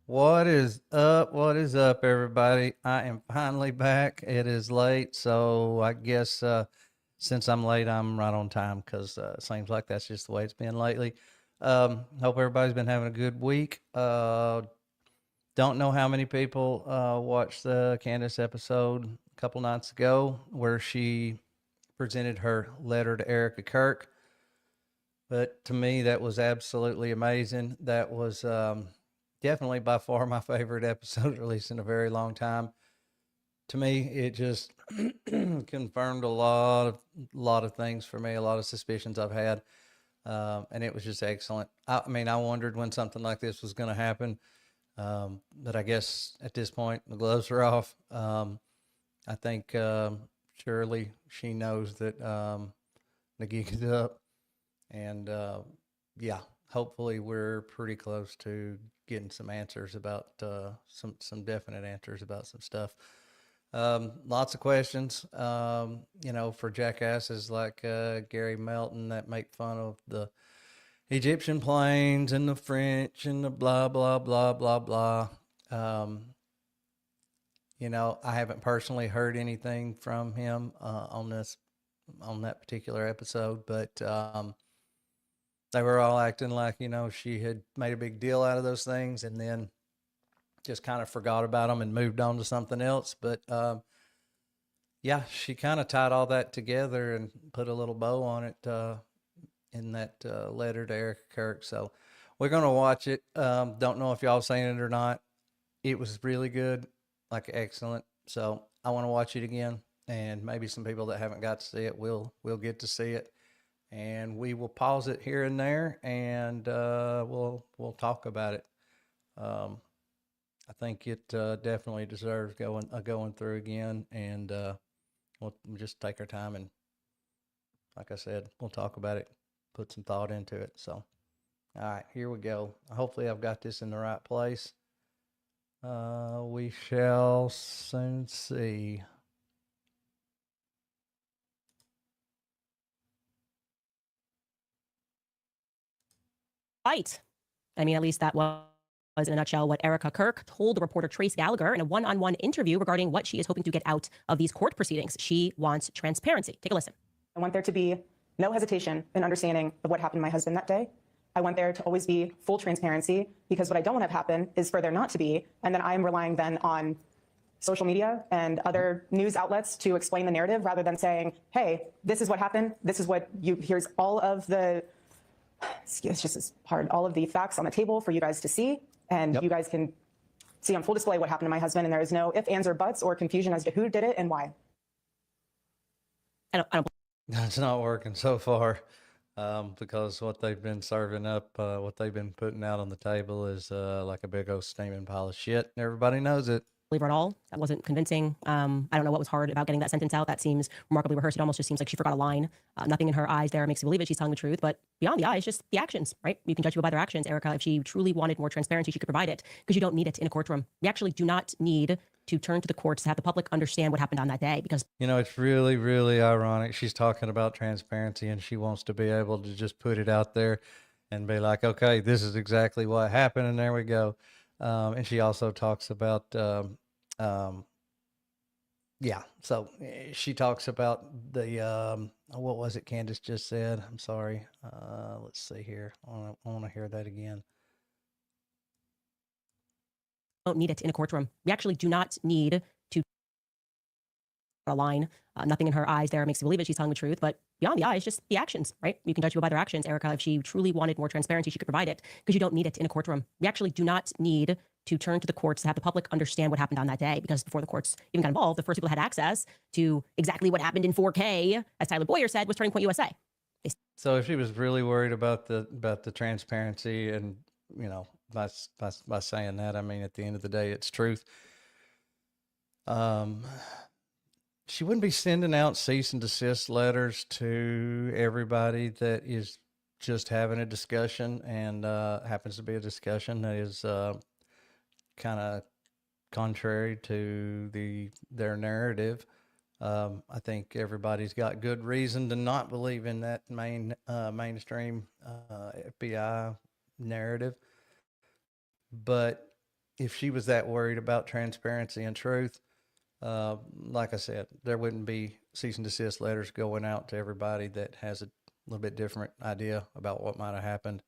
What is up? What is up, everybody? I am finally back. It is late, so I guess since I'm late, I'm right on time because it seems like that's just the way it's been lately. Hope everybody's been having a good week. Don't know how many people watched the Candace episode a couple nights ago where she presented her letter to Erika Kirk, but to me, that was absolutely amazing. That was definitely by far my favorite episode, released in a very long time. To me, it just confirmed a lot of things for me, a lot of suspicions I've had, and it was just excellent. I mean, I wondered when something like this was going to happen, but I guess at this point the gloves are off. I think surely she knows that the gig is up, and yeah, hopefully we're pretty close to getting some answers about some definite answers about some stuff. Lots of questions, for jackasses like Gary Melton that make fun of the Egyptian planes and the French and the blah blah blah blah blah. Um, I haven't personally heard anything from him on that particular episode, but they were all acting like she had made a big deal out of those things, and then just kind of forgot about them and moved on to something else. But yeah, she kind of tied all that together and put a little bow on it in that letter to Erika Kirk. So we're gonna watch it. Don't know if y'all seen it or not. It was really good, like excellent. So I want to watch it again, and maybe some people that haven't got to see it will get to see it, and we will pause it here and there, and we'll talk about it. Um, I think it definitely deserves going through again, and we'll just take our time and, like I said, we'll talk about it, put some thought into it. So, all right, here we go. Hopefully, I've got this in the right place. We shall soon see. Fight. I mean, at least that was, in a nutshell, what Erika Kirk told the reporter Trace Gallagher in a one-on-one interview regarding what she is hoping to get out of these court proceedings. She wants transparency. Take a listen. I want there to be no hesitation in understanding of what happened to my husband that day. I want there to always be full transparency, because what I don't want to have happen is for there not to be, and then I am relying then on social media and other news outlets to explain the narrative rather than saying, hey, this is what happened. This is what here's all of the, it's just as hard, all of the facts on the table for you guys to see. And Yep. you guys can see on full display what happened to my husband. And there is no ifs, ands, or buts or confusion as to who did it and why. I don't It's not working so far, because what they've been serving up, what they've been putting out on the table is like a big old steaming pile of shit, and everybody knows it. believe her at all. That wasn't convincing. I don't know what was hard about getting that sentence out. That seems remarkably rehearsed. It almost just seems like she forgot a line. Nothing in her eyes there makes you believe it. She's telling the truth. But beyond the eyes, just the actions, right? You can judge people by their actions. Erika, if she truly wanted more transparency, she could provide it, because you don't need it in a courtroom. We actually do not need to turn to the courts to have the public understand what happened on that day, because It's really, really ironic. She's talking about transparency and she wants to be able to just put it out there and be like, okay, this is exactly what happened, and there we go. And she also talks about, yeah, so she talks about the, what was it Candace just said? I'm sorry. Let's see here. I want to hear that again. don't need it in a courtroom. We actually do not need to a line. Nothing in her eyes there makes you believe it. She's telling the truth. But beyond the eyes, just the actions, right? You can judge people by their actions. Erika, if she truly wanted more transparency, she could provide it, because you don't need it in a courtroom. We actually do not need to turn to the courts to have the public understand what happened on that day, because before the courts even got involved, the first people that had access to exactly what happened in 4K, as Tyler Boyer said, was Turning Point USA. So if she was really worried about the transparency, and by saying that, I mean, at the end of the day, it's truth. She wouldn't be sending out cease and desist letters to everybody that is just having a discussion, and happens to be a discussion that is kind of contrary to their narrative. I think everybody's got good reason to not believe in that mainstream FBI narrative. But if she was that worried about transparency and truth, like I said, there wouldn't be cease and desist letters going out to everybody that has a little bit different idea about what might have happened.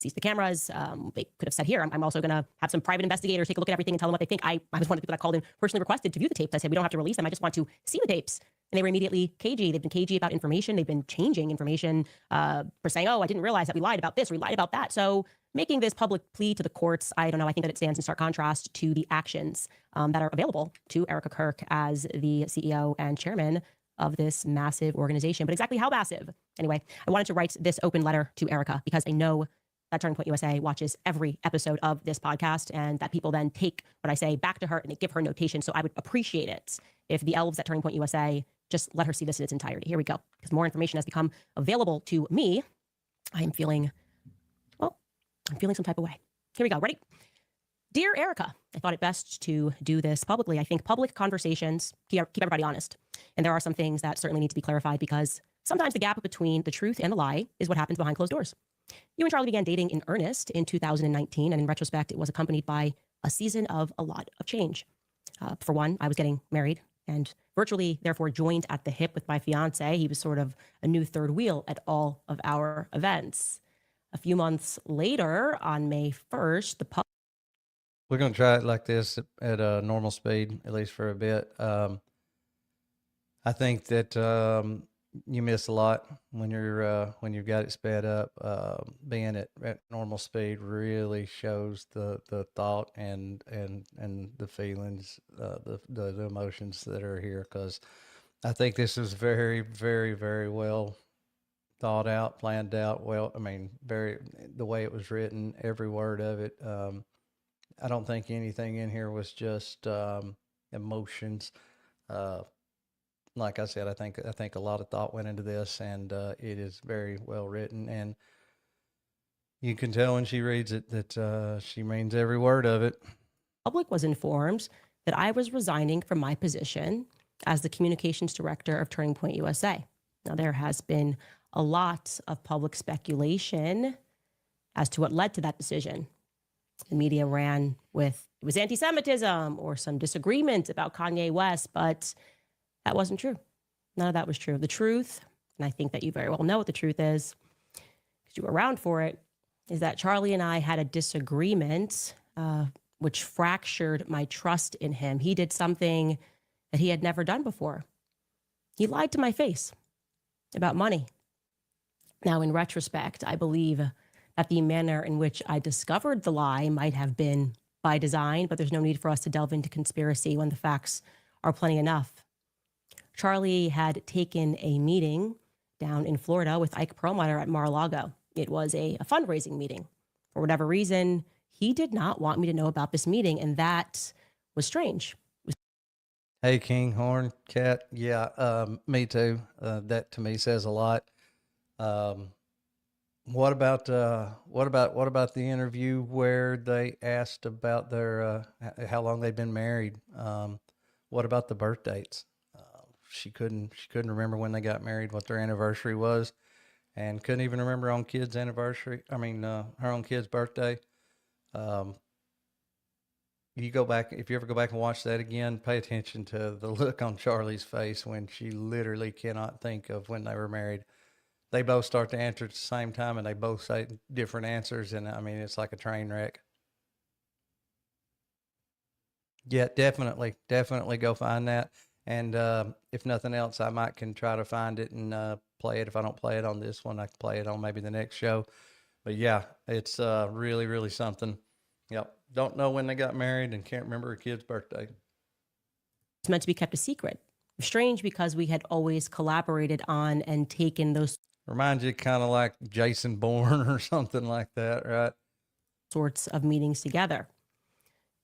Sees the cameras. They could have said, here, I'm also going to have some private investigators take a look at everything and tell them what they think. I was one of the people that called in, personally requested to view the tapes. I said, we don't have to release them. I just want to see the tapes. And they were immediately cagey. They've been cagey about information. They've been changing information for saying, oh, I didn't realize that we lied about this, we lied about that. So making this public plea to the courts, I don't know, I think that it stands in stark contrast to the actions that are available to Erika Kirk as the CEO and chairman of this massive organization. But exactly how massive? Anyway, I wanted to write this open letter to Erika because I know that Turning Point USA watches every episode of this podcast, and that people then take what I say back to her and they give her notation. So I would appreciate it if the elves at Turning Point USA just let her see this in its entirety. Here we go. Because more information has become available to me. I'm feeling some type of way. Here we go. Ready? Dear Erika, I thought it best to do this publicly. I think public conversations keep everybody honest. And there are some things that certainly need to be clarified because sometimes the gap between the truth and the lie is what happens behind closed doors. You and Charlie began dating in earnest in 2019, and in retrospect, it was accompanied by a season of a lot of change. For one, I was getting married and virtually, therefore, joined at the hip with my fiance. He was sort of a new third wheel at all of our events. A few months later, on May 1st, the We're going to try it like this at a normal speed, at least for a bit. I think that you miss a lot when you've got it sped up. Being at normal speed really shows the thought and the feelings, the emotions that are here. Because I think this is very, very, very well thought out, planned out. Well, I mean, the way it was written, every word of it. I don't think anything in here was just emotions. Like I said, I think a lot of thought went into this, and it is very well written. And you can tell when she reads it that she means every word of it. public was informed that I was resigning from my position as the communications director of Turning Point USA. Now, there has been a lot of public speculation as to what led to that decision. The media ran with it was anti-Semitism or some disagreement about Kanye West, but that wasn't true. None of that was true. The truth, and I think that you very well know what the truth is, because you were around for it, is that Charlie and I had a disagreement, which fractured my trust in him. He did something that he had never done before. He lied to my face about money. Now, in retrospect, I believe that the manner in which I discovered the lie might have been by design, but there's no need for us to delve into conspiracy when the facts are plenty enough. Charlie had taken a meeting down in Florida with Ike Perlmutter at Mar-a-Lago. It was a fundraising meeting. For whatever reason, he did not want me to know about this meeting, and that was strange. Hey, King Horn Cat. Yeah, me too. That to me says a lot. What about the interview where they asked about their how long they've been married? What about the birth dates? She couldn't remember when they got married, what their anniversary was, and couldn't even remember her own kid's anniversary. I mean, her own kid's birthday. You go back, if you ever go back and watch that again, pay attention to the look on Charlie's face when she literally cannot think of when they were married. They both start to answer at the same time, and they both say different answers, and I mean, it's like a train wreck. Yeah, definitely go find that. And if nothing else, I might can try to find it and play it. If I don't play it on this one, I can play it on maybe the next show. But yeah, it's really, really something. Yep. Don't know when they got married and can't remember her kid's birthday. It's meant to be kept a secret. Strange because we had always collaborated on and taken those Reminds you kind of like Jason Bourne or something like that, right? sorts of meetings together.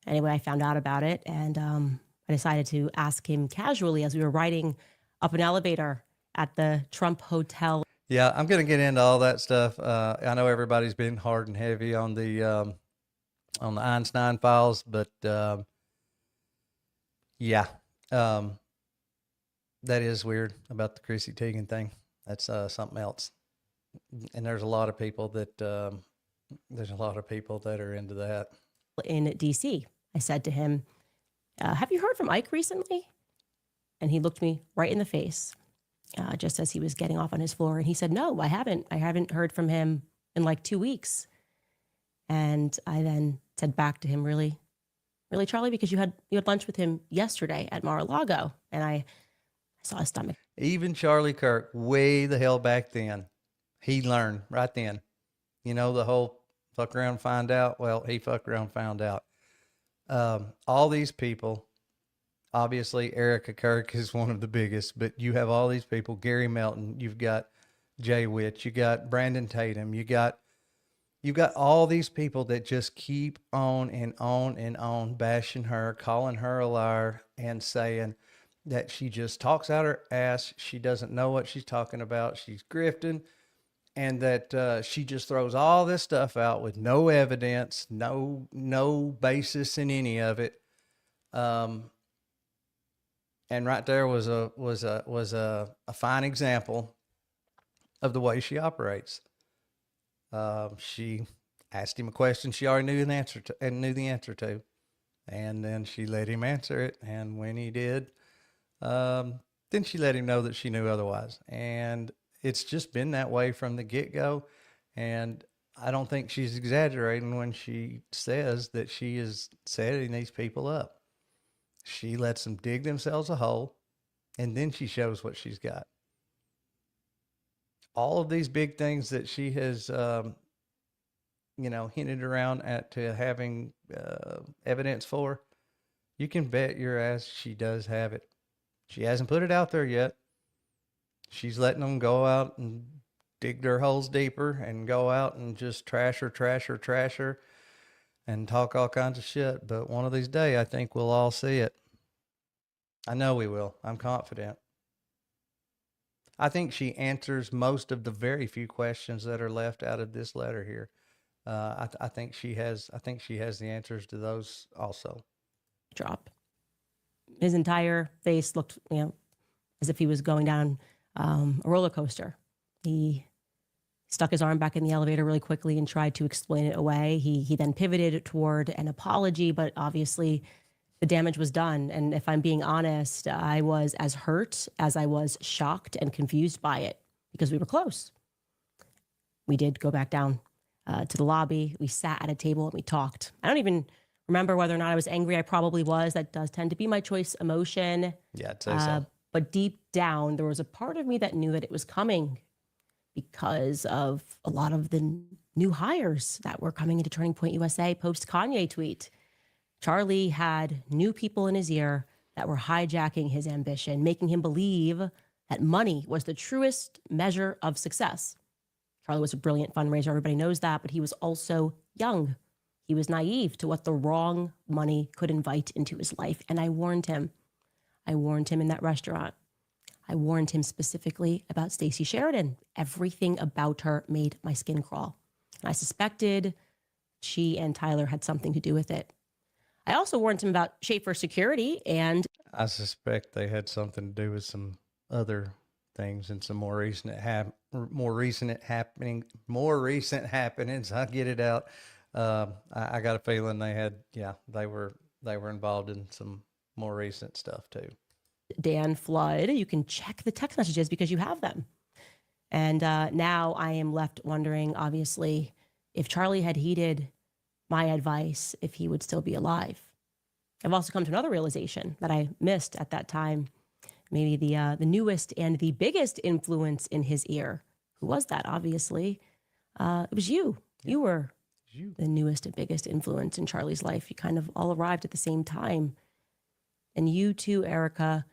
Anyway, I found out about it, and I decided to ask him casually as we were riding up an elevator at the Trump Hotel. Yeah, I'm going to get into all that stuff. I know everybody's been hard and heavy on the Einstein files, but yeah, that is weird about the Chrissy Teigen thing. That's something else. And there's a lot of people that are into that. in DC. I said to him, have you heard from Ike recently? And he looked me right in the face, just as he was getting off on his floor. And he said, no, I haven't. I haven't heard from him in like 2 weeks. And I then said back to him, really, Charlie, because you had lunch with him yesterday at Mar-a-Lago. And I saw his stomach. Even Charlie Kirk, way the hell back then, he learned right then. You know, the whole fuck around, find out. Well, he fucked around, found out. All these people, obviously Erika Kirk is one of the biggest, but you have all these people, Gary Melton, you've got Jay Witt, you got Brandon Tatum, you've got all these people that just keep on and on and on bashing her, calling her a liar, and saying that she just talks out her ass. She doesn't know what she's talking about. She's grifting, and that she just throws all this stuff out with no evidence, no basis in any of it. And right there was a fine example of the way she operates. She asked him a question she already knew the answer to, and then she let him answer it. And when he did, then she let him know that she knew otherwise. And it's just been that way from the get-go. And I don't think she's exaggerating when she says that she is setting these people up. She lets them dig themselves a hole, and then she shows what she's got. All of these big things that she has, hinted around to having evidence for, you can bet your ass she does have it. She hasn't put it out there yet. She's letting them go out and dig their holes deeper and go out and just trash her, and talk all kinds of shit. But one of these days, I think we'll all see it. I know we will. I'm confident. I think she answers most of the very few questions that are left out of this letter here. I think she has the answers to those also. Drop. His entire face looked, as if he was going down a roller coaster. He stuck his arm back in the elevator really quickly and tried to explain it away. He then pivoted toward an apology, but obviously the damage was done. And if I'm being honest, I was as hurt as I was shocked and confused by it, because we were close. We did go back down to the lobby. We sat at a table and we talked. I don't even remember whether or not I was angry. I probably was. That does tend to be my choice emotion. Yeah, I'd say so. But deep down, there was a part of me that knew that it was coming, because of a lot of the new hires that were coming into Turning Point USA post Kanye tweet. Charlie had new people in his ear that were hijacking his ambition, making him believe that money was the truest measure of success. Charlie was a brilliant fundraiser. Everybody knows that, but he was also young. He was naive to what the wrong money could invite into his life. And I warned him. I warned him in that restaurant. I warned him specifically about Stacey Sheridan. Everything about her made my skin crawl. And I suspected she and Tyler had something to do with it. I also warned him about Schaefer Security, and I suspect they had something to do with some other things and some more recent happenings. I'll get it out. I got a feeling they were involved in some more recent stuff too. Dan Flood. You can check the text messages because you have them. And now I am left wondering, obviously, if Charlie had heeded my advice, if he would still be alive. I've also come to another realization that I missed at that time. Maybe the newest and the biggest influence in his ear. Who was that? Obviously, it was you. Yeah. You were the newest and biggest influence in Charlie's life. You kind of all arrived at the same time. And you too, Erika.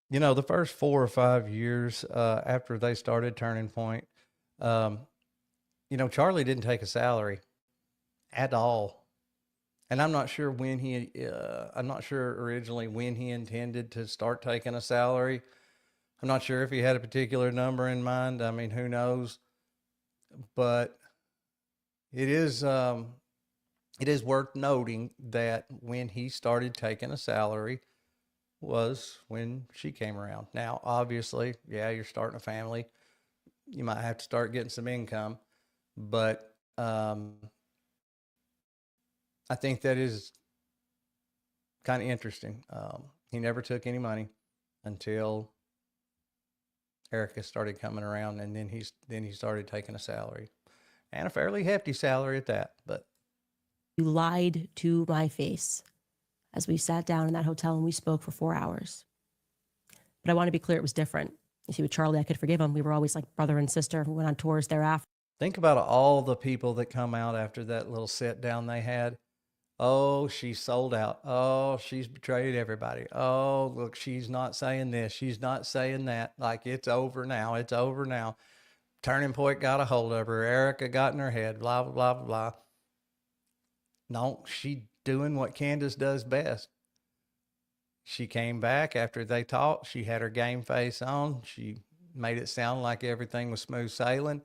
The first 4 or 5 years after they started Turning Point, Charlie didn't take a salary at all. And I'm not sure originally when he intended to start taking a salary. I'm not sure if he had a particular number in mind. I mean, who knows? But it is worth noting that when he started taking a salary was when she came around. Now, obviously, you're starting a family. You might have to start getting some income, but I think that is kind of interesting. He never took any money until Erika started coming around, and then he started taking a salary, and a fairly hefty salary at that. But You lied to my face as we sat down in that hotel and we spoke for 4 hours. But I want to be clear, it was different. You see, with Charlie, I could forgive him. We were always like brother and sister. We went on tours thereafter. think about all the people that come out after that little sit down they had. Oh, she's sold out. Oh, she's betrayed everybody. Oh, look, she's not saying this. She's not saying that. Like, it's over now. It's over now. Turning Point got a hold of her. Erika got in her head. Blah, blah, blah, blah. No, she doing what Candace does best. She came back after they talked. She had her game face on. She made it sound like everything was smooth sailing.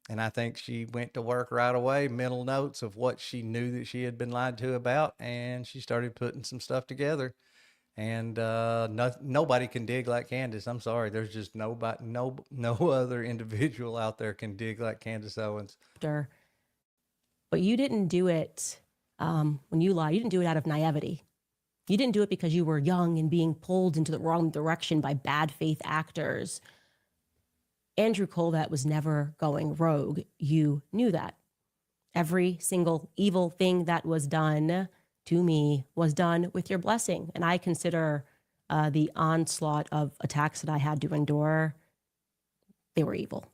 And I think she went to work right away, mental notes of what she knew that she had been lied to about, and she started putting some stuff together. And nobody can dig like Candace. I'm sorry, there's just nobody, no other individual out there can dig like Candace Owens. But you didn't do it when you lied. You didn't do it out of naivety. You didn't do it because you were young and being pulled into the wrong direction by bad faith actors. Andrew Colvett was never going rogue. You knew that. Every single evil thing that was done to me was done with your blessing. And I consider the onslaught of attacks that I had to endure, they were evil.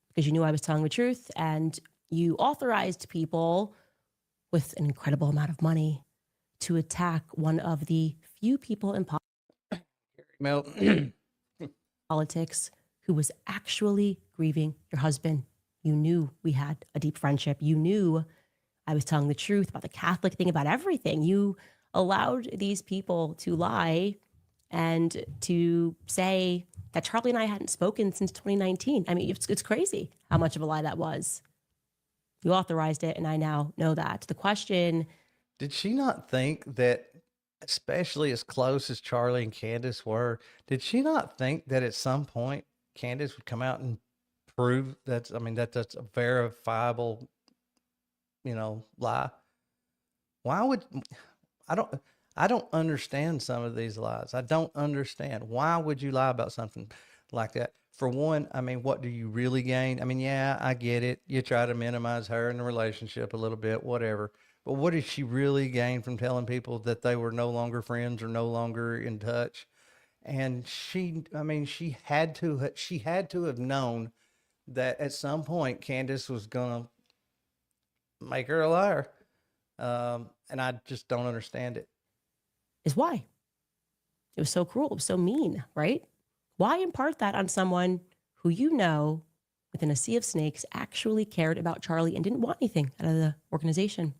Because you knew I was telling the truth, and you authorized people with an incredible amount of money to attack one of the few people in politics who was actually grieving your husband. You knew we had a deep friendship. You knew I was telling the truth about the Catholic thing, about everything. You allowed these people to lie and to say that Charlie and I hadn't spoken since 2019. I mean, it's crazy how much of a lie that was. You authorized it, and I now know that. The question... Did she not think that, especially as close as Charlie and Candace were, did she not think that at some point Candace would come out and prove that's a verifiable, lie? Why would I don't understand some of these lies. I don't understand. Why would you lie about something like that? For one, I mean, what do you really gain? I mean, yeah, I get it. You try to minimize her and the relationship a little bit, whatever. But what did she really gain from telling people that they were no longer friends or no longer in touch? And she had to have known that at some point Candace was gonna make her a liar. And I just don't understand it. Is why. It was so cruel. It was so mean, right? Why impart that on someone who you know within a sea of snakes actually cared about Charlie and didn't want anything out of the organization?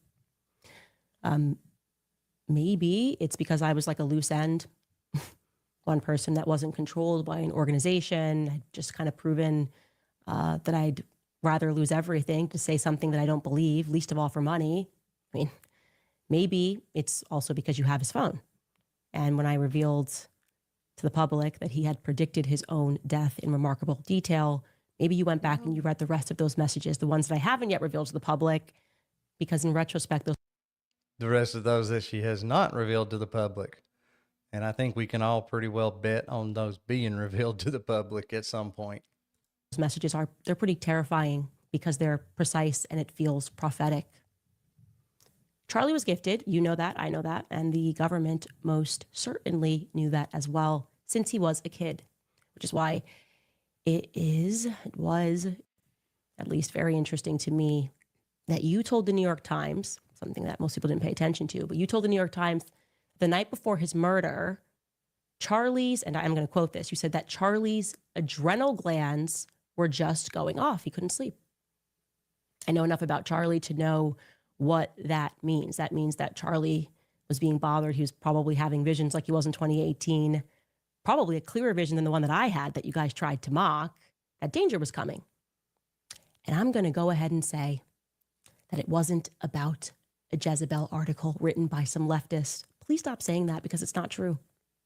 Maybe it's because I was like a loose end, one person that wasn't controlled by an organization. I'd just kind of proven that I'd rather lose everything to say something that I don't believe, least of all for money. I mean, maybe it's also because you have his phone. And when I revealed to the public that he had predicted his own death in remarkable detail, maybe you went back and you read the rest of those messages, the ones that I haven't yet revealed to the public, because in retrospect, The rest of those that she has not revealed to the public. And I think we can all pretty well bet on those being revealed to the public at some point. those messages they're pretty terrifying because they're precise and it feels prophetic. Charlie was gifted. You know that. I know that. And the government most certainly knew that as well since he was a kid, which is why it was at least very interesting to me that you told the New York Times, something that most people didn't pay attention to, but you told the New York Times the night before his murder, Charlie's, and I'm going to quote this, you said that Charlie's adrenal glands were just going off. He couldn't sleep. I know enough about Charlie to know what that means. That means that Charlie was being bothered. He was probably having visions like he was in 2018, probably a clearer vision than the one that I had that you guys tried to mock, that danger was coming. And I'm going to go ahead and say that it wasn't about a Jezebel article written by some leftist. Please stop saying that because it's not true.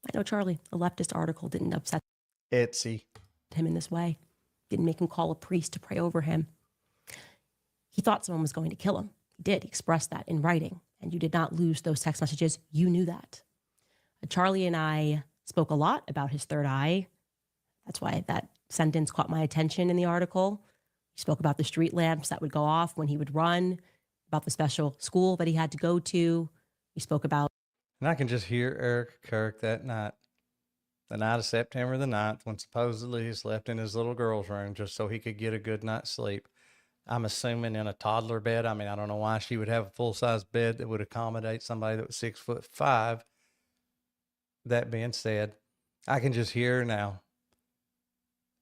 I know Charlie, a leftist article didn't upset Etsy. him in this way, didn't make him call a priest to pray over him. He thought someone was going to kill him. He did. He expressed that in writing, and you did not lose those text messages. You knew that. Charlie and I spoke a lot about his third eye. That's why that sentence caught my attention in the article. He spoke about the street lamps that would go off when he would run, about the special school that he had to go to. He spoke about. And I can just hear Erika Kirk that night, the night of September the 9th, when supposedly he slept in his little girl's room just so he could get a good night's sleep. I'm assuming in a toddler bed. I mean, I don't know why she would have a full-size bed that would accommodate somebody that was 6'5". That being said, I can just hear her now.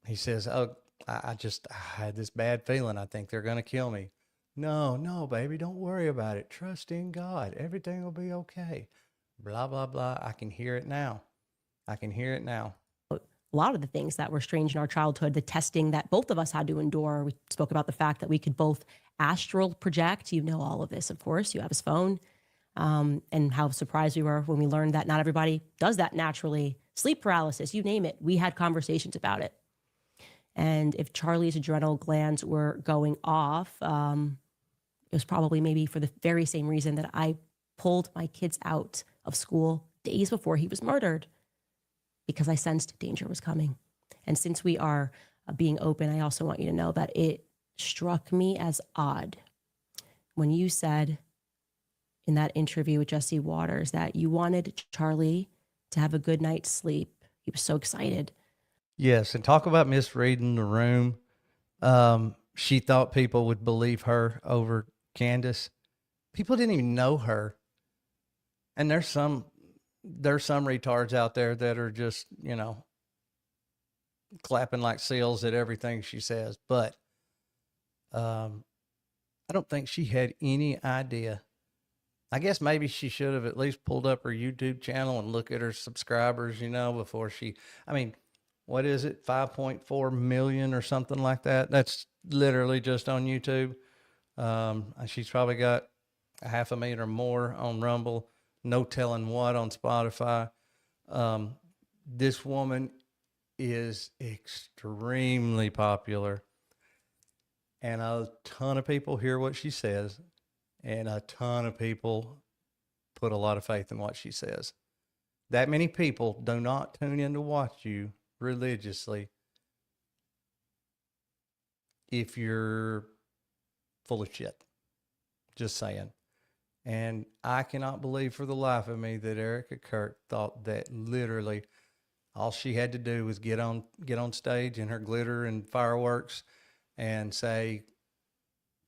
He says, oh, I had this bad feeling. I think they're going to kill me. No, baby, don't worry about it. Trust in God. Everything will be okay. Blah, blah, blah. I can hear it now. A lot of the things that were strange in our childhood, the testing that both of us had to endure. We spoke about the fact that we could both astral project. You know all of this, of course. You have his phone. And how surprised we were when we learned that not everybody does that naturally. Sleep paralysis, you name it. We had conversations about it. And if Charlie's adrenal glands were going off, it was probably maybe for the very same reason that I pulled my kids out of school days before he was murdered, because I sensed danger was coming. And since we are being open, I also want you to know that it struck me as odd when you said in that interview with Jesse Waters that you wanted Charlie to have a good night's sleep. He was so excited. Yes, and talk about misreading the room. She thought people would believe her over Candace. People didn't even know her. And there's some retards out there that are just, clapping like seals at everything she says. But I don't think she had any idea. I guess maybe she should have at least pulled up her YouTube channel and look at her subscribers, before what is it? 5.4 million or something like that. That's literally just on YouTube. She's probably got 500,000 or more on Rumble. No telling what on Spotify. This woman is extremely popular, and a ton of people hear what she says, and a ton of people put a lot of faith in what she says. That many people do not tune in to watch you religiously if you're full of shit. Just saying. And I cannot believe for the life of me that Erika Kirk thought that literally all she had to do was get on stage in her glitter and fireworks and say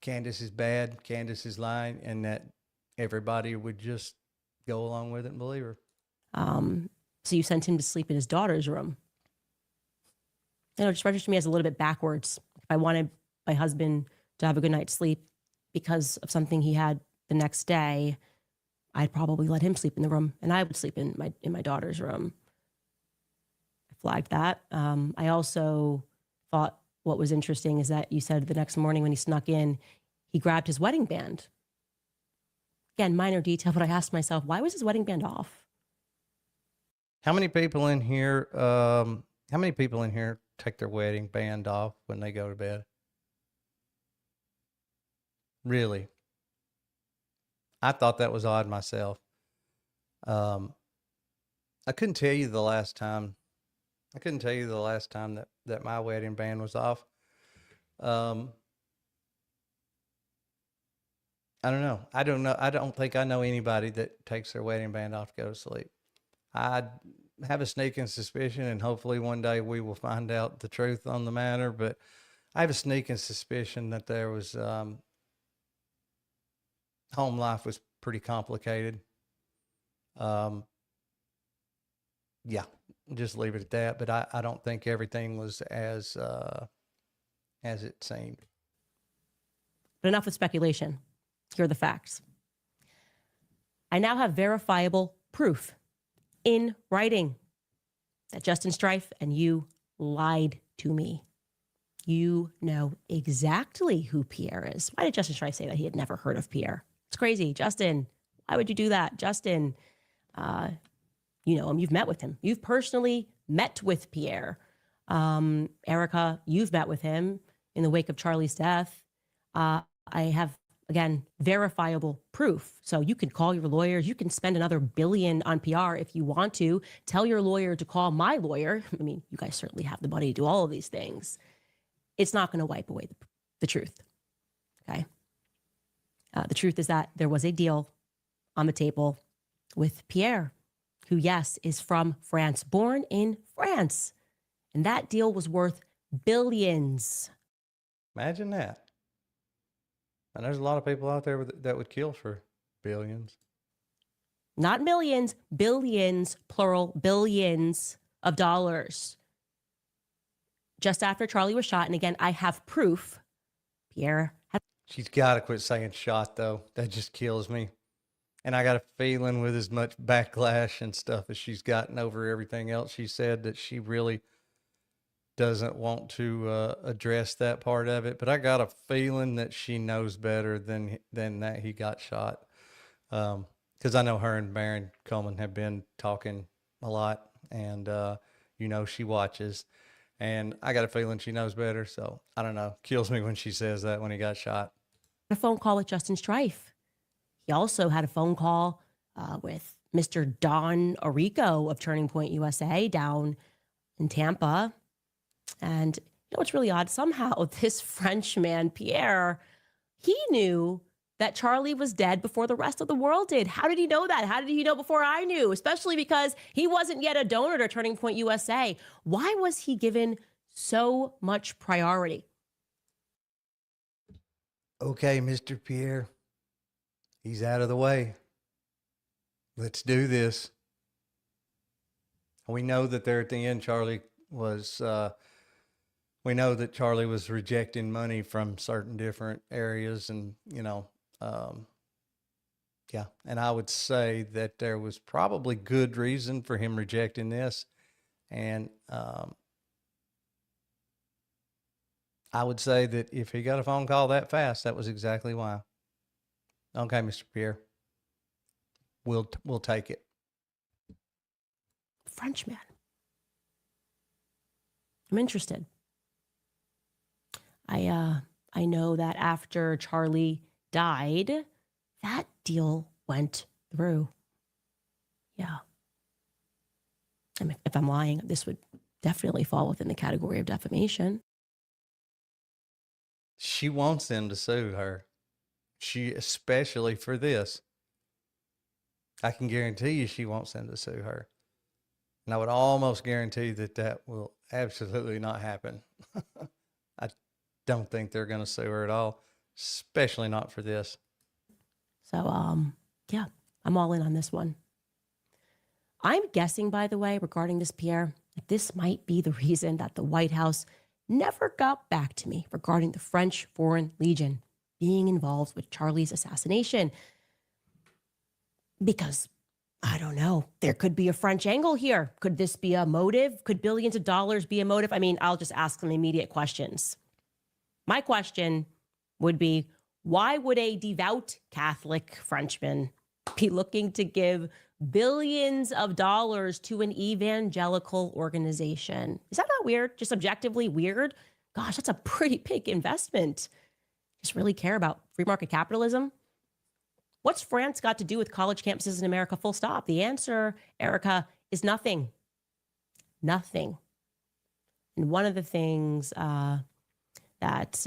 Candace is bad, Candace is lying, and that everybody would just go along with it and believe her. So you sent him to sleep in his daughter's room. It just registered to me as a little bit backwards. If I wanted my husband to have a good night's sleep because of something he had the next day, I'd probably let him sleep in the room, and I would sleep in my daughter's room. I flagged that. I also thought what was interesting is that you said the next morning when he snuck in, he grabbed his wedding band. Again, minor detail, but I asked myself, why was his wedding band off? How many people in here take their wedding band off when they go to bed? Really? I thought that was odd myself. I couldn't tell you the last time that my wedding band was off. I don't know. I don't think I know anybody that takes their wedding band off to go to sleep. I have a sneaking suspicion, and hopefully one day we will find out the truth on the matter, but I have a sneaking suspicion that there was, home life was pretty complicated. Yeah, just leave it at that. But I don't think everything was as it seemed. But enough with speculation. Here are the facts. I now have verifiable proof in writing that Justin Strife and you lied to me. You know exactly who Pierre is. Why did Justin Strife say that he had never heard of Pierre? It's crazy. Justin, why would you do that? Justin, you know him. You've met with him. You've personally met with Pierre. Erika, you've met with him in the wake of Charlie's death. I have again, verifiable proof. So you can call your lawyers. You can spend another billion on PR if you want to. Tell your lawyer to call my lawyer. I mean, you guys certainly have the money to do all of these things. It's not going to wipe away the truth. Okay. The truth is that there was a deal on the table with Pierre, who, yes, is from France, born in France. And that deal was worth billions. Imagine that. And there's a lot of people out there that would kill for billions. Not millions, billions, plural, billions of dollars. Just after Charlie was shot, and again, I have proof, Pierre had. She's got to quit saying shot, though. That just kills me. And I got a feeling with as much backlash and stuff as she's gotten over everything else she said, that she really doesn't want to address that part of it. But I got a feeling that she knows better than that he got shot. Because I know her and Baron Coleman have been talking a lot, and she watches. And I got a feeling she knows better. So I don't know. Kills me when she says that when he got shot. A phone call with Justin Strife. He also had a phone call with Mr. Don Orico of Turning Point USA down in Tampa. And you know what's really odd? Somehow this Frenchman, Pierre, he knew that Charlie was dead before the rest of the world did. How did he know that? How did he know before I knew? Especially because he wasn't yet a donor to Turning Point USA. Why was he given so much priority? Okay, Mr. Pierre, he's out of the way. Let's do this. We know that there at the end, Charlie was, we know that Charlie was rejecting money from certain different areas, and, yeah. And I would say that there was probably good reason for him rejecting this. And, I would say that if he got a phone call that fast, that was exactly why. Okay, Mr. Pierre, we'll take it. Frenchman. I'm interested. I know that after Charlie died, that deal went through. Yeah. I mean, if I'm lying, this would definitely fall within the category of defamation. She wants them to sue her. Especially for this. I can guarantee you she wants them to sue her. And I would almost guarantee that will absolutely not happen. I don't think they're going to sue her at all, especially not for this. So, yeah, I'm all in on this one. I'm guessing, by the way, regarding this, Pierre, that this might be the reason that the White House never got back to me regarding the French Foreign Legion being involved with Charlie's assassination. Because, I don't know, there could be a French angle here. Could this be a motive? Could billions of dollars be a motive? I mean, I'll just ask some immediate questions. My question would be, why would a devout Catholic Frenchman be looking to give billions of dollars to an evangelical organization? Is that not weird? Just objectively weird? Gosh, that's a pretty big investment. Just really care about free market capitalism? What's France got to do with college campuses in America? Full stop. The answer, Erika, is nothing. Nothing. And one of the things that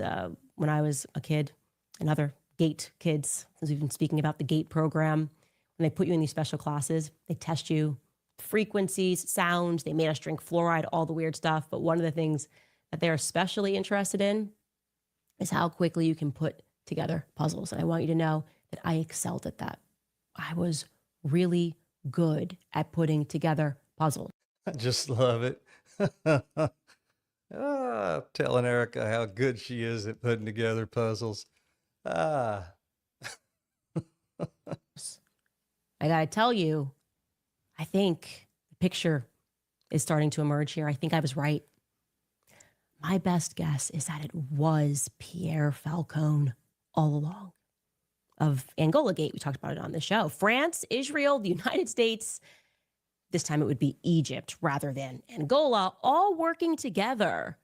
when I was a kid, and other GATE kids, since we've been speaking about the GATE program, when they put you in these special classes, they test you frequencies, sounds. They made us drink fluoride, all the weird stuff. But one of the things that they're especially interested in is how quickly you can put together puzzles. And I want you to know that I excelled at that. I was really good at putting together puzzles. I just love it. Telling Erika how good she is at putting together puzzles. I gotta tell you, I think the picture is starting to emerge here. I think I was right. My best guess is that it was Pierre Falcone all along of Angola Gate. We talked about it on the show. France, Israel, the United States. This time it would be Egypt rather than Angola, all working together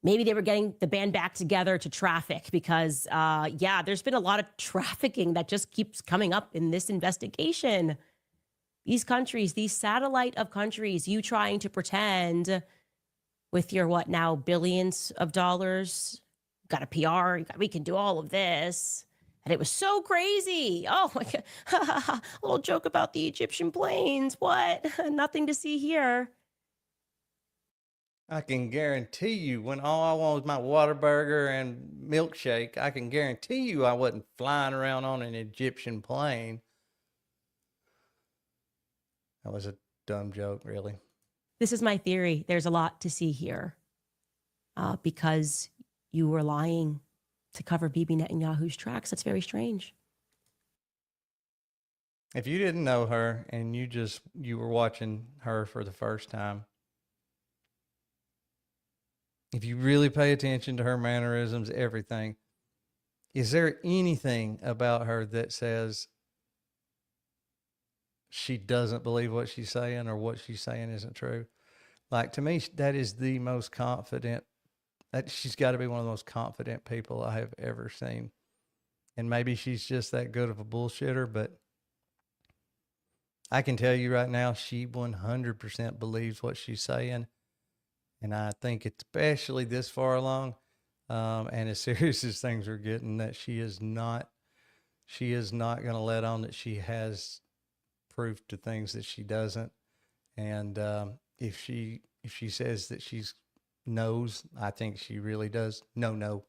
maybe they were getting the band back together to traffic because, yeah, there's been a lot of trafficking that just keeps coming up in this investigation. These countries, these satellite of countries, you trying to pretend with your what now, billions of dollars, got a PR, we can do all of this. And it was so crazy. Oh my God. A little joke about the Egyptian planes. What? Nothing to see here. I can guarantee you when all I want was my Whataburger and milkshake, I can guarantee you I wasn't flying around on an Egyptian plane. That was a dumb joke, really. This is my theory. There's a lot to see here because you were lying to cover Bibi Netanyahu's tracks. That's very strange. If you didn't know her and you were watching her for the first time, if you really pay attention to her mannerisms, everything, is there anything about her that says she doesn't believe what she's saying or what she's saying isn't true? Like, to me, that is the most confident, that she's got to be one of the most confident people I have ever seen. And maybe she's just that good of a bullshitter, but I can tell you right now, she 100% believes what she's saying. And I think especially this far along, and as serious as things are getting, that she is not going to let on that she has proof to things that she doesn't. And if she says that she's knows, I think she really does. No.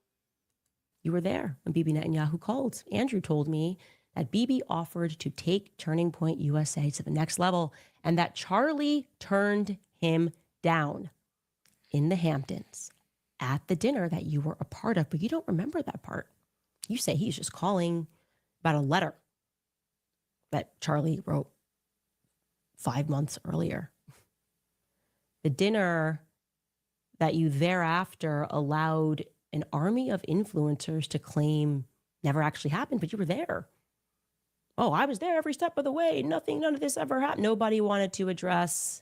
You were there when Bibi Netanyahu called. Andrew told me that Bibi offered to take Turning Point USA to the next level and that Charlie turned him down in the Hamptons at the dinner that you were a part of, but you don't remember that part. You say he's just calling about a letter that Charlie wrote 5 months earlier. The dinner that you thereafter allowed an army of influencers to claim never actually happened, but you were there. Oh, I was there every step of the way. None of this ever happened. Nobody wanted to address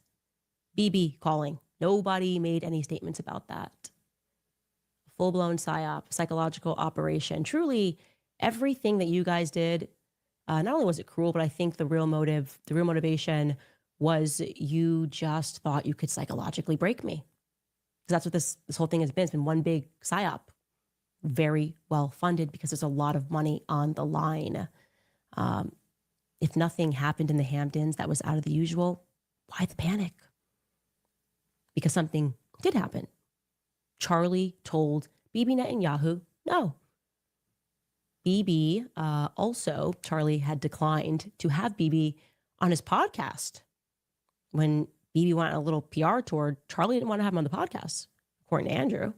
Bibi calling. Nobody made any statements about that. Full-blown psyop, psychological operation. Truly, everything that you guys did, not only was it cruel, but I think the real motivation was you just thought you could psychologically break me. Because that's what this whole thing has been. It's been one big psyop. Very well funded because there's a lot of money on the line. If nothing happened in the Hamptons that was out of the usual, why the panic? Because something did happen. Charlie told Bibi Netanyahu no. Bibi, also, Charlie had declined to have Bibi on his podcast. When Bibi went on a little PR tour, Charlie didn't want to have him on the podcast, according to Andrew.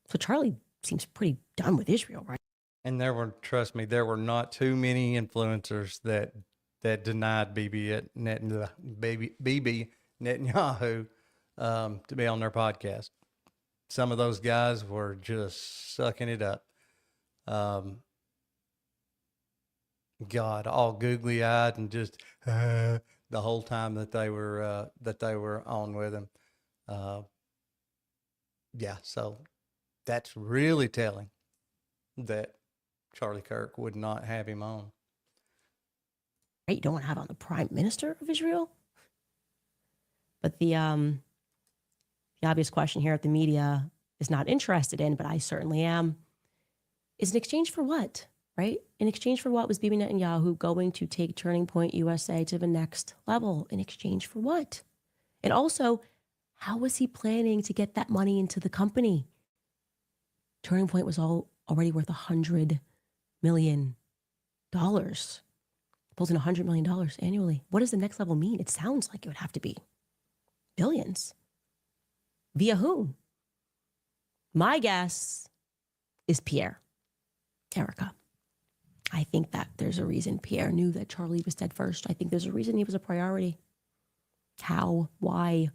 So Charlie seems pretty done with Israel, right? And trust me, there were not too many influencers that denied Bibi Netanyahu to be on their podcast. Some of those guys were just sucking it up. God, all googly eyed and just the whole time that they were on with him. Yeah, so that's really telling that Charlie Kirk would not have him on. Right? You don't want to have on the Prime Minister of Israel. But the obvious question here at the media is not interested in, but I certainly am, is in exchange for what, right? In exchange for what was Bibi Netanyahu going to take Turning Point USA to the next level? In exchange for what? And also, how was he planning to get that money into the company? Turning Point was already worth $100 million. Pulls in $100 million annually. What does the next level mean? It sounds like it would have to be billions. Via whom? My guess is Pierre. Erika. I think that there's a reason Pierre knew that Charlie was dead first. I think there's a reason he was a priority. How? Why?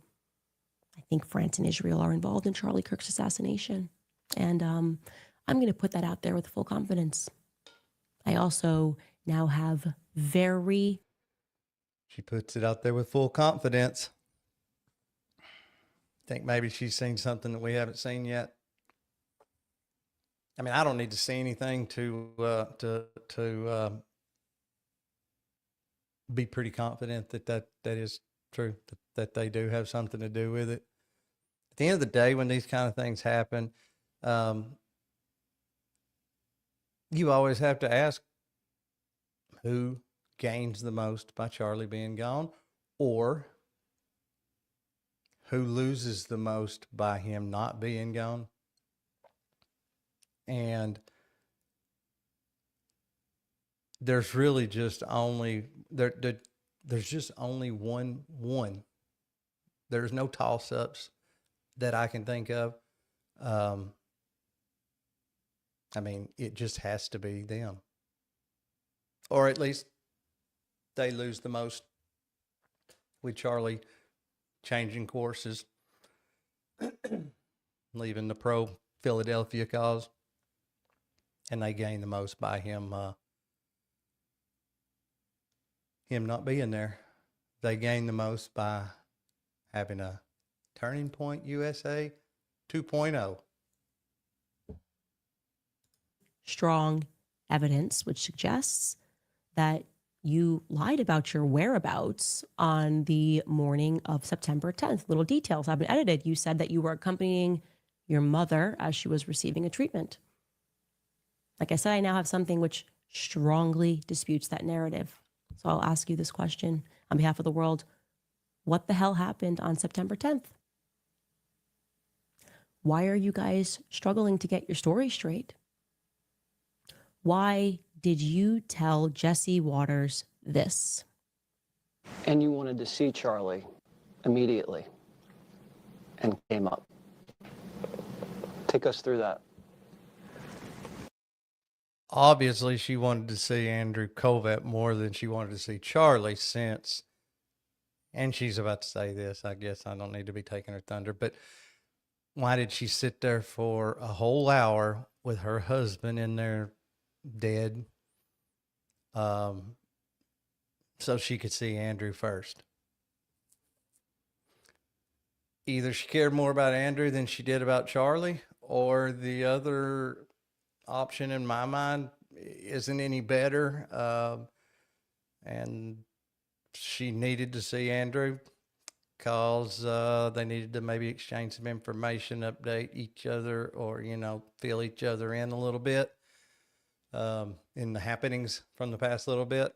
I think France and Israel are involved in Charlie Kirk's assassination. And I'm going to put that out there with full confidence. I also now have She puts it out there with full confidence. Think maybe she's seen something that we haven't seen yet. I mean, I don't need to see anything to be pretty confident that is true, that they do have something to do with it. At the end of the day, when these kind of things happen, you always have to ask who gains the most by Charlie being gone, or who loses the most by him not being gone. And there's really just only there's just only one. There's no toss-ups that I can think of. I mean, it just has to be them. Or at least they lose the most with Charlie changing courses, leaving the pro Philadelphia cause, and they gain the most by him not being there. They gain the most by having a Turning Point USA 2.0. Strong evidence which suggests that you lied about your whereabouts on the morning of September 10th. Little details have been edited. You said that you were accompanying your mother as she was receiving a treatment. Like I said, I now have something which strongly disputes that narrative. So I'll ask you this question on behalf of the world. What the hell happened on September 10th? Why are you guys struggling to get your story straight? Why did you tell Jesse Waters this? And you wanted to see Charlie immediately and came up. Take us through that. Obviously, she wanted to see Andrew Kovac more than she wanted to see Charlie since, and she's about to say this, I guess I don't need to be taking her thunder, but why did she sit there for a whole hour with her husband in there dead, so she could see Andrew first? Either she cared more about Andrew than she did about Charlie, or the other option in my mind isn't any better, and she needed to see Andrew because they needed to maybe exchange some information, update each other, or fill each other in a little bit in the happenings from the past little bit.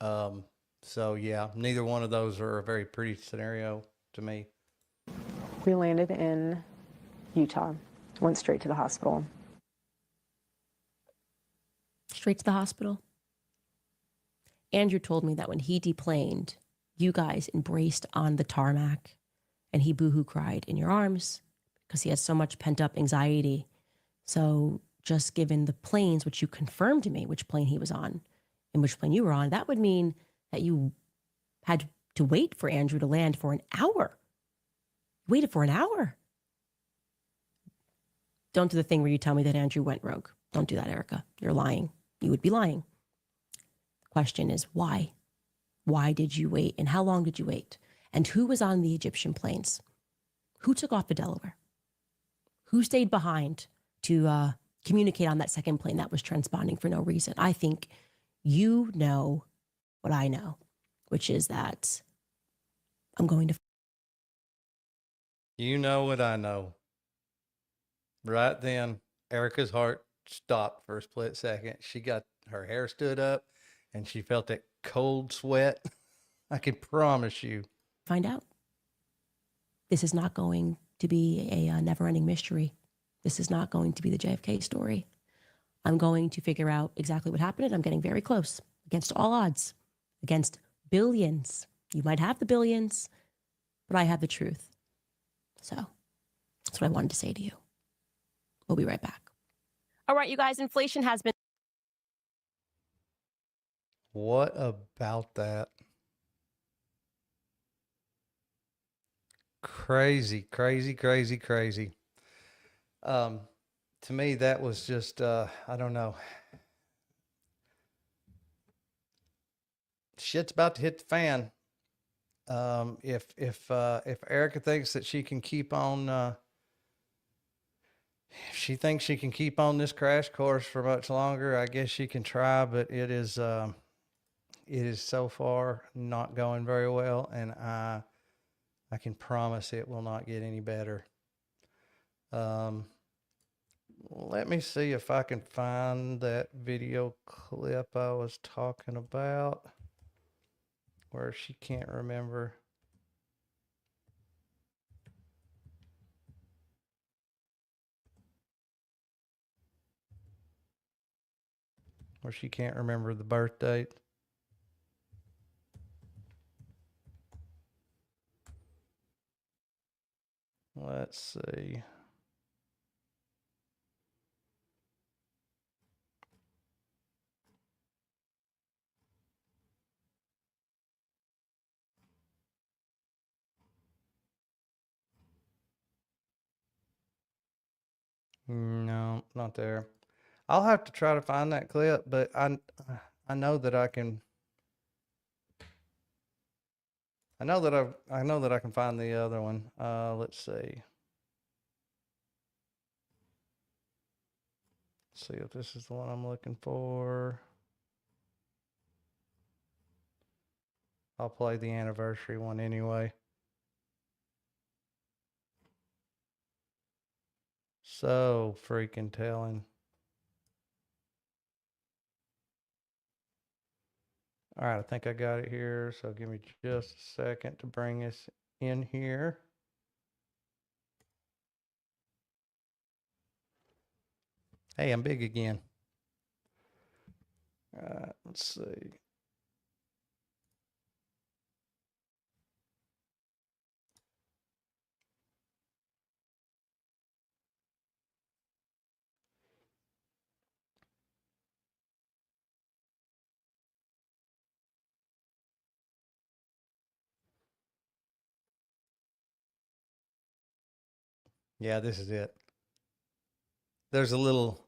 So yeah, neither one of those are a very pretty scenario to me. We landed in Utah, went straight to the hospital. Straight to the hospital? Andrew told me that when he deplaned, you guys embraced on the tarmac and he boohoo cried in your arms because he had so much pent up anxiety. So just given the planes, which you confirmed to me, which plane he was on and which plane you were on, that would mean that you had to wait for Andrew to land for an hour. You waited for an hour. Don't do the thing where you tell me that Andrew went rogue. Don't do that, Erika. You're lying. You would be lying. The question is why? Why did you wait? And how long did you wait? And who was on the Egyptian planes? Who took off the Delaware? Who stayed behind to communicate on that second plane that was transponding for no reason? I think you know what I know, which is that I'm going to... You know what I know. Right then, Erika's heart stopped for a split second. She got her hair stood up and she felt that cold sweat. I can promise you. find out. This is not going to be a never-ending mystery. This is not going to be the JFK story. I'm going to figure out exactly what happened, and I'm getting very close, against all odds, against billions. You might have the billions, but I have the truth. So that's what I wanted to say to you. We'll be right back. All right, you guys, inflation has been... What about that? Crazy, crazy, crazy, crazy. To me, that was just, I don't know. Shit's about to hit the fan. If Erika thinks that she can keep on, if she thinks she can keep on this crash course for much longer, I guess she can try. But it is so far not going very well, and I can promise it will not get any better. Let me see if I can find that video clip I was talking about where she can't remember. Where she can't remember the birth date. Let's see. No, not there. I'll have to try to find that clip, but I know that I can. I know that I can find the other one. Let's see. Let's see if this is the one I'm looking for. I'll play the anniversary one anyway. So freaking telling. All right, I think I got it here. So give me just a second to bring this in here. Hey, I'm big again. All right, let's see. Yeah, this is it. There's a little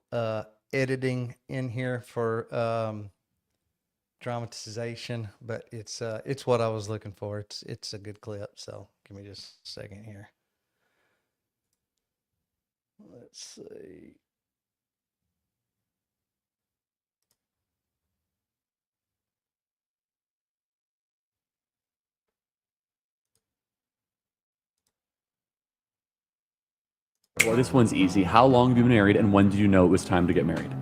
editing in here for dramatization, but it's what I was looking for. It's a good clip. So give me just a second here. Let's see. Well, this one's easy. How long have you been married, and when did you know it was time to get married?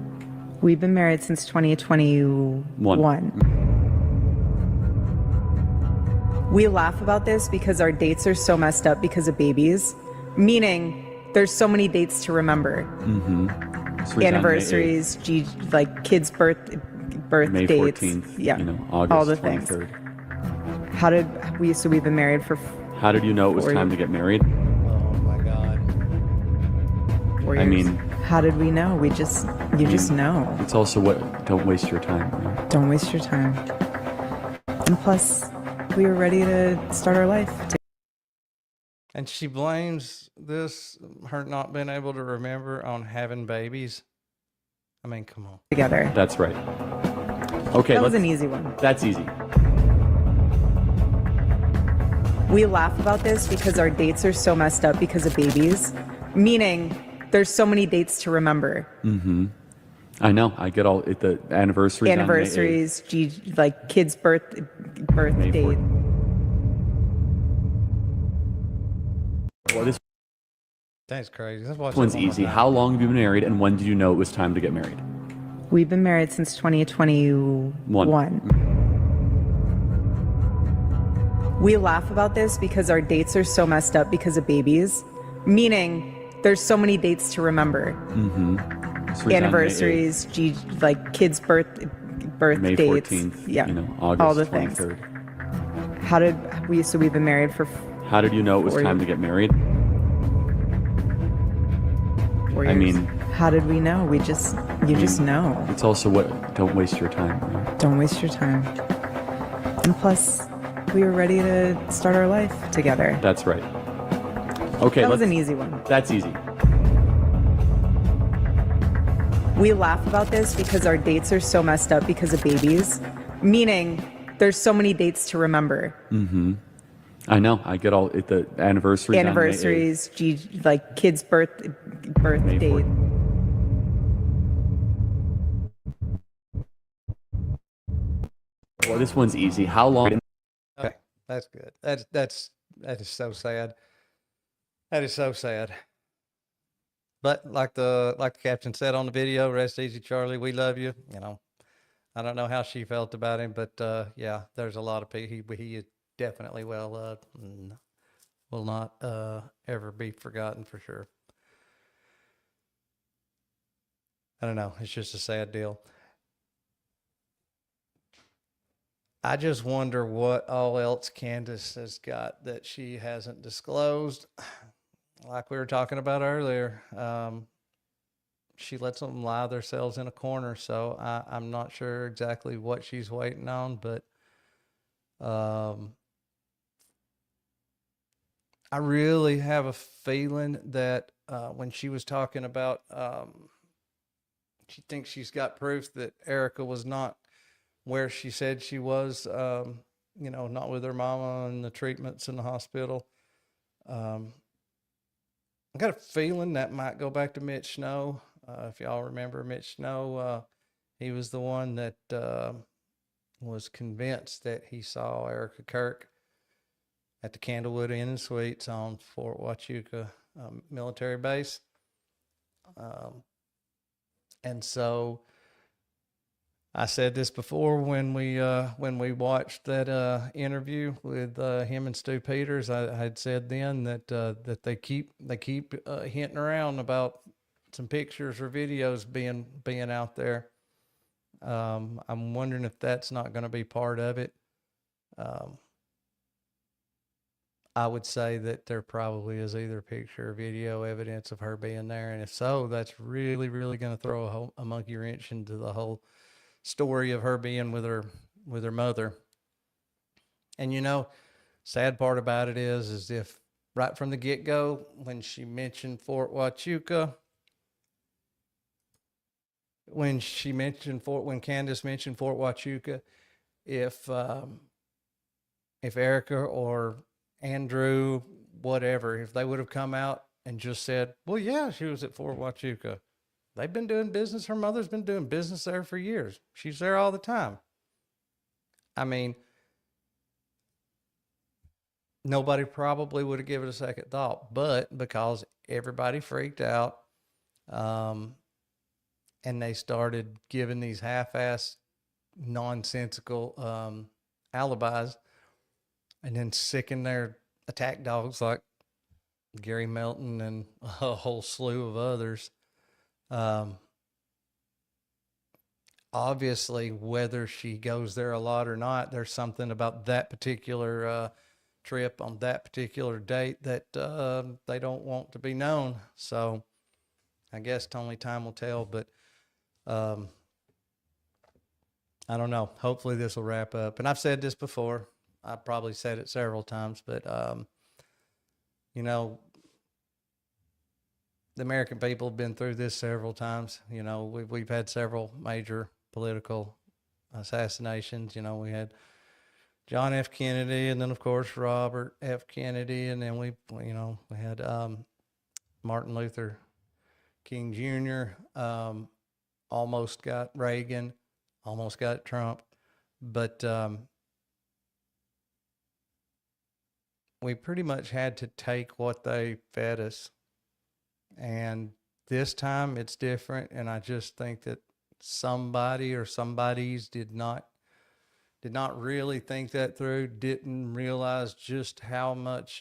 We've been married since 2021. We laugh about this because our dates are so messed up because of babies, meaning there's so many dates to remember. Anniversaries, like kids' birth May dates. 14th, Yeah, August all the 23rd. things. So we've been married for How did you know it was 4 time to get married? Oh my God. 4 years. I mean, how did we know? You just know. It's also don't waste your time. Right? Don't waste your time. And plus, we were ready to start our life together. And she blames her not being able to remember on having babies. I mean, come on. That's right. Okay, That was an easy one. That's easy. We laugh about this because our dates are so messed up because of babies, meaning there's so many dates to remember. I know. I get all the anniversaries. Anniversaries, like kids' birth May dates. 14th. Well, this That's crazy. Let's watch one's that one more easy. time. How long have you been married, and when did you know it was time to get married? We've been married since 2021. We laugh about this because our dates are so messed up because of babies, meaning there's so many dates to remember. This was on Anniversaries, like kids' birth May dates. 14th, Yeah, August all the 23rd. things. So we've been married for How did you know it was 4 time to get married? 4 years. I mean, how did we know? You just know. It's also don't waste your time. Right? Don't waste your time. And plus, we were ready to start our life together. That's right. Okay, That was an easy one. That's easy. We laugh about this because our dates are so messed up because of babies, meaning there's so many dates to remember. I know. I get all the anniversaries. On May 8th. Anniversaries, like kids' birth May date. 4th. Well, this one's easy. How long? Okay, that's good. That is so sad. That is so sad. But like the captain said on the video, rest easy, Charlie. We love you. You know, I don't know how she felt about him, but yeah, there's a lot of people. He is definitely well loved and will not ever be forgotten for sure. I don't know. It's just a sad deal. I just wonder what all else Candace has got that she hasn't disclosed. Like we were talking about earlier, she lets them lie themselves in a corner. So I'm not sure exactly what she's waiting on, but I really have a feeling that when she was talking about, she thinks she's got proof that Erika was not where she said she was, you know, not with her mama and the treatments in the hospital. I got a feeling that might go back to Mitch Snow. If y'all remember Mitch Snow, he was the one that was convinced that he saw Erika Kirk at the Candlewood Inn and Suites on Fort Huachuca military base. And so I said this before when we watched that interview with him and Stu Peters. I had said then that that they keep hinting around about some pictures or videos being out there. I'm wondering if that's not going to be part of it. I would say that there probably is either picture or video evidence of her being there, and if so, that's really going to throw a monkey wrench into the whole story of her being with her mother. And you know, sad part about it is if right from the get-go, when she mentioned Fort Huachuca, when Candace mentioned Fort Huachuca, if Erika or Andrew, whatever, if they would have come out and just said, well, yeah, she was at Fort Huachuca. They've been doing business. Her mother's been doing business there for years. She's there all the time. I mean, nobody probably would have given it a second thought, but because everybody freaked out, and they started giving these half-assed, nonsensical alibis, and then sicking their attack dogs like Gary Melton and a whole slew of others. Obviously, whether she goes there a lot or not, there's something about that particular trip on that particular date that they don't want to be known. So I guess only time will tell, but I don't know. Hopefully this will wrap up. And I've said this before. I've probably said it several times, but you know, the American people have been through this several times. You know, we've had several major political assassinations. You know, we had John F. Kennedy, and then of course Robert F. Kennedy, and then we had Martin Luther King Jr. Almost got Reagan, almost got Trump, but we pretty much had to take what they fed us. And this time it's different, and I just think that somebody or somebody's did not really think that through, didn't realize just how much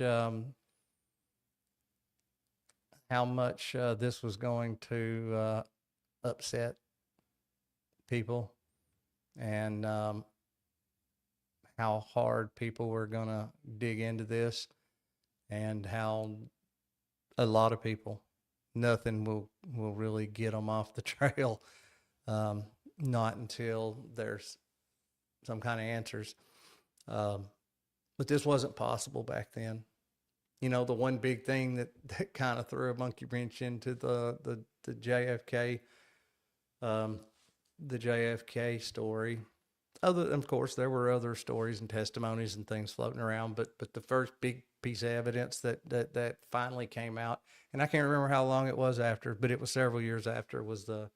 this was going to upset people, and how hard people were going to dig into this, and how a lot of people, nothing will really get them off the trail, not until there's some kind of answers. But this wasn't possible back then. You know, the one big thing that kind of threw a monkey wrench into the JFK, the JFK story, of course, there were other stories and testimonies and things floating around, but the first big piece of evidence that finally came out, and I can't remember how long it was after, but it was several years after, was the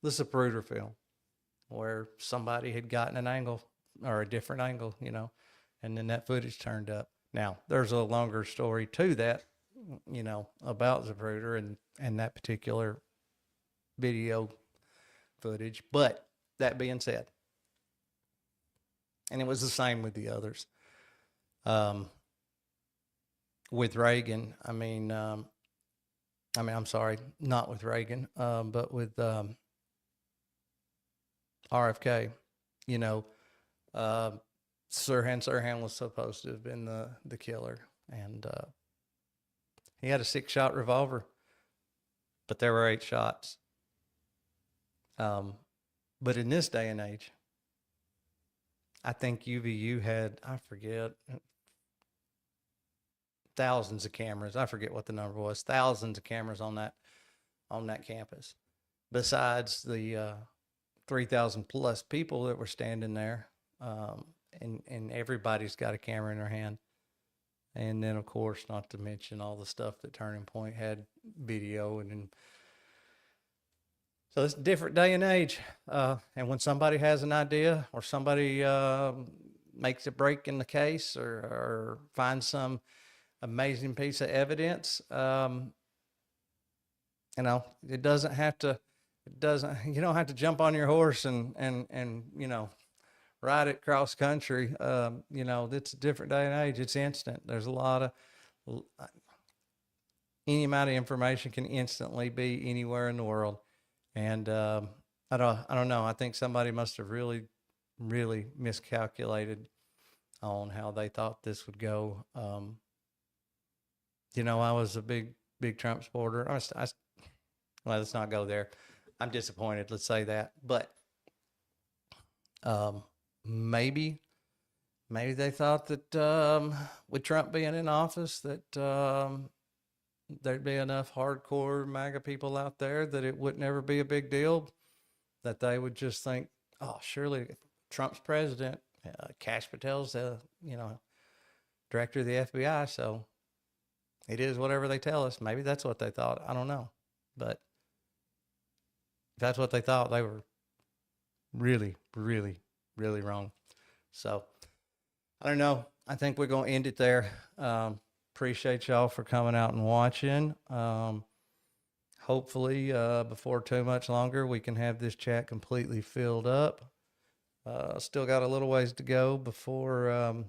Zapruder film, where somebody had gotten an angle or a different angle, you know, and then that footage turned up. Now, there's a longer story to that, you know, about Zapruder and that particular video footage. But that being said, and it was the same with the others. With Reagan, I'm sorry, not with Reagan, but with RFK, you know, Sirhan was supposed to have been the killer, and he had a 6-shot revolver, but there were 8 shots. But in this day and age, I think UVU had, I forget, thousands of cameras. I forget what the number was. Thousands of cameras on that campus. Besides the 3,000 plus people that were standing there, and everybody's got a camera in their hand. And then, of course, not to mention all the stuff that Turning Point had video and so it's a different day and age. And when somebody has an idea or somebody makes a break in the case or finds some amazing piece of evidence, you know, you don't have to jump on your horse and you know, ride it cross country. You know, it's a different day and age. It's instant. There's a lot of, any amount of information can instantly be anywhere in the world. And I don't know. I think somebody must have really, really miscalculated on how they thought this would go. You know, I was a big Trump supporter. Well, let's not go there. I'm disappointed. Let's say that. But maybe they thought that with Trump being in office that there'd be enough hardcore MAGA people out there that it would never be a big deal, that they would just think, oh, surely Trump's president, Kash Patel's you know, director of the FBI, so it is whatever they tell us. Maybe that's what they thought. I don't know. But if that's what they thought, they were really, really, really wrong. So I don't know. I think we're going to end it there. Appreciate y'all for coming out and watching. Hopefully, before too much longer, we can have this chat completely filled up. Still got a little ways to go before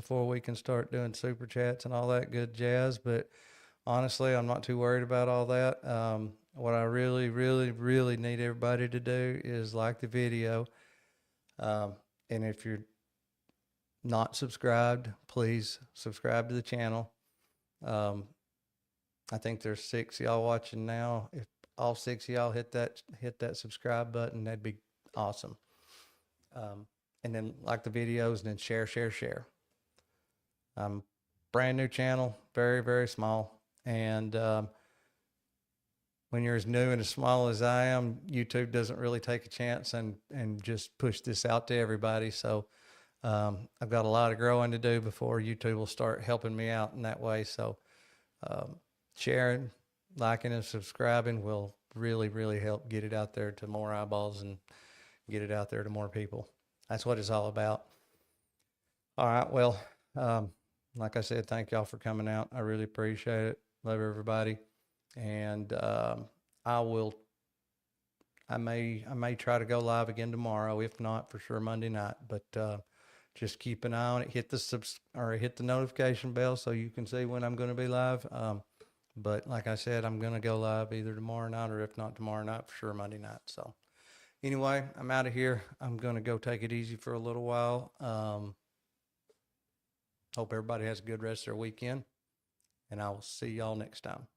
we can start doing super chats and all that good jazz. But honestly, I'm not too worried about all that. What I really, really, really need everybody to do is like the video. And if you're not subscribed, please subscribe to the channel. I think there's 6 of y'all watching now. If all 6 of y'all hit that subscribe button, that'd be awesome. And then like the videos and then share. Brand new channel, very, very small. And when you're as new and as small as I am, YouTube doesn't really take a chance and just push this out to everybody. So I've got a lot of growing to do before YouTube will start helping me out in that way. So sharing, liking, and subscribing will really, really help get it out there to more eyeballs and get it out there to more people. That's what it's all about. All right. Well, like I said, thank y'all for coming out. I really appreciate it. Love everybody. And I may try to go live again tomorrow. If not, for sure Monday night. But just keep an eye on it. Hit the notification bell so you can see when I'm going to be live. But like I said, I'm going to go live either tomorrow night or if not tomorrow night, for sure Monday night. So anyway, I'm out of here. I'm going to go take it easy for a little while. Hope everybody has a good rest of their weekend, and I will see y'all next time.